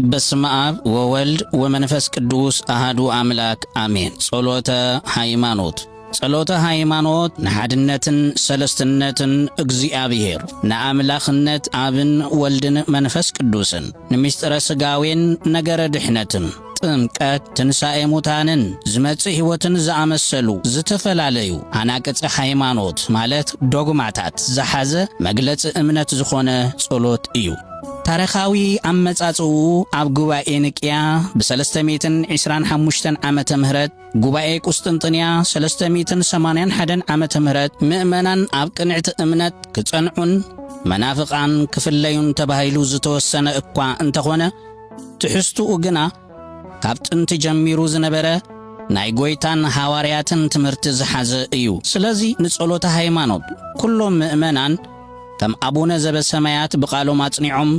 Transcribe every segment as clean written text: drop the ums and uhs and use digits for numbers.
በስመ አብ ወወልድ ወመንፈስ ቅዱስ አሐዱ አምላክ አሜን። ጸሎተ ሃይማኖት ጸሎተ ሃይማኖት ንሓድነትን ሰለስትነትን እግዚአብሔር ንአምላኽነት አብን ወልድን መንፈስ ቅዱስን ንምስጢረ ሥጋዌን ነገረ ድሕነትን ጥምቀት ትንሣኤ ሙታንን ዝመጽእ ሕይወትን ዝኣመሰሉ ዝተፈላለዩ አናቅጽ ሃይማኖት ማለት ዶግማታት ዝሓዘ መግለጽ እምነት ዝኾነ ጸሎት እዩ። ታሪኻዊ አመጻጽኡ ኣብ ጉባኤ ንቅያ ብ325 ዓመተ ምህረት ጉባኤ ቁስጥንጥንያ 381 ዓመተ ምህረት ምእመናን ኣብ ቅንዕቲ እምነት ክጸንዑን መናፍቃን ክፍለዩን ተባሂሉ ዝተወሰነ እኳ እንተኾነ ትሕዝትኡ ግና ካብ ጥንቲ ጀሚሩ ዝነበረ ናይ ጎይታን ሐዋርያትን ትምህርቲ ዝሓዘ እዩ። ስለዚ ንጸሎተ ሃይማኖት ኩሎም ምእመናን ከም አቡነ ዘበሰማያት ብቃሎም አጽኒዖም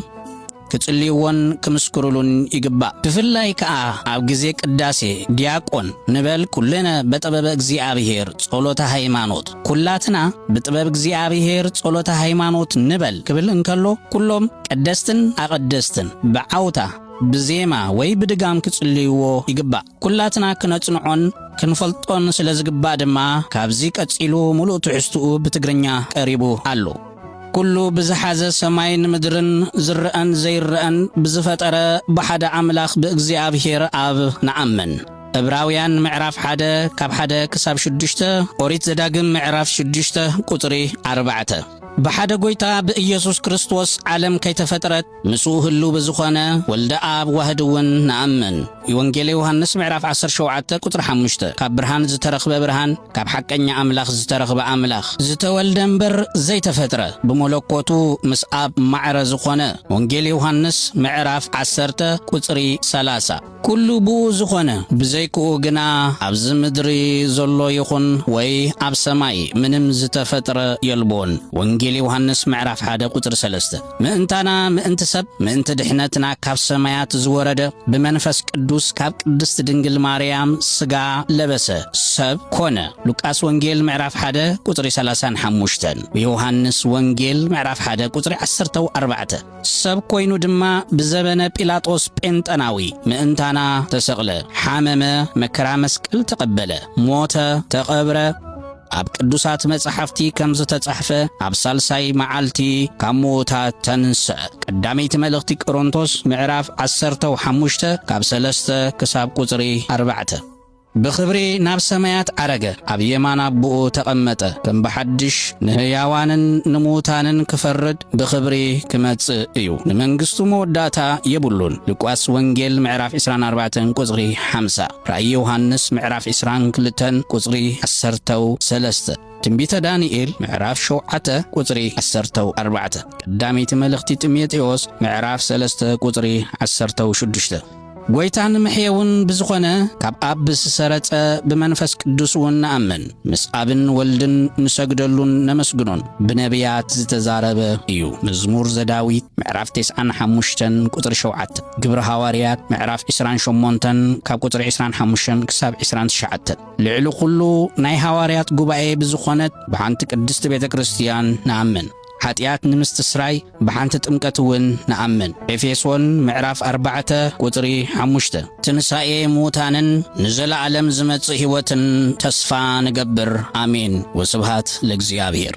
ክጽልይዎን ክምስክሩሉን ይግባእ። ብፍላይ ከዓ ኣብ ግዜ ቅዳሴ ዲያቆን ንበል ኩልነ በጥበበ እግዚአብሔር ጸሎተ ሃይማኖት ኩላትና በጥበብ እግዚአብሔር ጸሎተ ሃይማኖት ንበል ክብል እንከሎ ኩሎም ቀደስትን አቀደስትን በዓውታ ብዜማ ወይ ብድጋም ክጽልይዎ ይግባእ። ኩላትና ክነጽንዖን ክንፈልጦን ስለ ዝግባእ ድማ ካብዚ ቀጺሉ ሙሉእ ትሕዝትኡ ብትግርኛ ቀሪቡ ኣሎ። ኩሉ ብዝሓዘ ሰማይን ምድርን ዝርአን ዘይርአን ብዝፈጠረ ብሓደ አምላኽ ብእግዚአብሔር አብ ንአምን። ዕብራውያን ምዕራፍ 1 ካብ 1 ክሳብ 6 ኦሪት ዘዳግም ምዕራፍ 6 ቁጽሪ 4 በሓደ ጎይታ በኢየሱስ ክርስቶስ ዓለም ከይተፈጥረት ምስኡ ህሉ በዝኾነ ወልደ አብ ዋህድውን ንአምን። ወንጌል ዮሐንስ ምዕራፍ 17 ቁጥሪ 5 ካብ ብርሃን ዝተረኽበ ብርሃን ካብ ሓቀኛ አምላኽ ዝተረኽበ አምላኽ ዝተወልደ እምበር ዘይተፈጥረ ብመለኮቱ ምስ አብ ማዕረ ዝኾነ ወንጌል ዮሐንስ ምዕራፍ 10 ቁጽሪ 30 ኩሉ ብኡ ዝኾነ ብዘይክኡ ግና ኣብዚ ምድሪ ዘሎ ይኹን ወይ ኣብ ሰማይ ምንም ዝተፈጥረ የልቦን። ወንጌል ዮሐንስ ምዕራፍ 1 ቁጥሪ 3 ምእንታና ምእንቲ ሰብ ምእንቲ ድሕነትና ካብ ሰማያት ዝወረደ ብመንፈስ ቅዱስ ካብ ቅድስት ድንግል ማርያም ስጋ ለበሰ ሰብ ኮነ። ሉቃስ ወንጌል ምዕራፍ 1 ቁጥሪ 35 ዮሐንስ ወንጌል ምዕራፍ 1 ቁጥሪ 14 ሰብ ኮይኑ ድማ ብዘበነ ጲላጦስ ጴንጠናዊ ምእንታና ተሰቕለ ሓመመ መከራ መስቀል ተቐበለ ሞተ ተቐብረ ኣብ ቅዱሳት መጽሓፍቲ ከም ዝተጻሕፈ ኣብ ሳልሳይ መዓልቲ ካብ ሙታን ተንሥአ። ቀዳመይቲ መልእኽቲ ቆሮንቶስ ምዕራፍ 15 ካብ 3 ክሳብ ቁጽሪ 4 ብኽብሪ ናብ ሰማያት ዓረገ ኣብ የማን አብኡ ተቐመጠ ከም በሓድሽ ንህያዋንን ንሙታንን ክፈርድ ብኽብሪ ክመጽእ እዩ። ንመንግሥቱ መወዳእታ የብሉን። ሉቃስ ወንጌል ምዕራፍ 24 ቁጽሪ 50 ራእይ ዮሐንስ ምዕራፍ 22 ቁጽሪ 13 ትንቢተ ዳንኤል ምዕራፍ 7 ቁጽሪ 14 ቀዳመይቲ መልእኽቲ ጢሞቴዎስ ምዕራፍ 3 ቁጽሪ 16 ጎይታን ምሕየውን ብዝኾነ ካብ አብ ብዝሰረጸ ብመንፈስ ቅዱስ እውን ንአምን። ምስ አብን ወልድን ንሰግደሉን ነመስግኖን ብነቢያት ዝተዛረበ እዩ። መዝሙር ዘዳዊት ምዕራፍ 95 ቁጥሪ 7 ግብረ ሐዋርያት ምዕራፍ 28 ካብ ቁጥሪ 25 ክሳብ 29 ልዕሊ ኩሉ ናይ ሐዋርያት ጉባኤ ብዝኾነት ብሓንቲ ቅድስቲ ቤተ ክርስቲያን ንአምን። ኃጢአት ንምስትስራይ ብሓንቲ ጥምቀት እውን ንአምን። ኤፌሶን ምዕራፍ 4 ቁጽሪ 5 ትንሣኤ ሙታንን ንዘለዓለም ዝመጽእ ሕይወትን ተስፋ ንገብር አሜን። ወስብሃት ለእግዚአብሔር።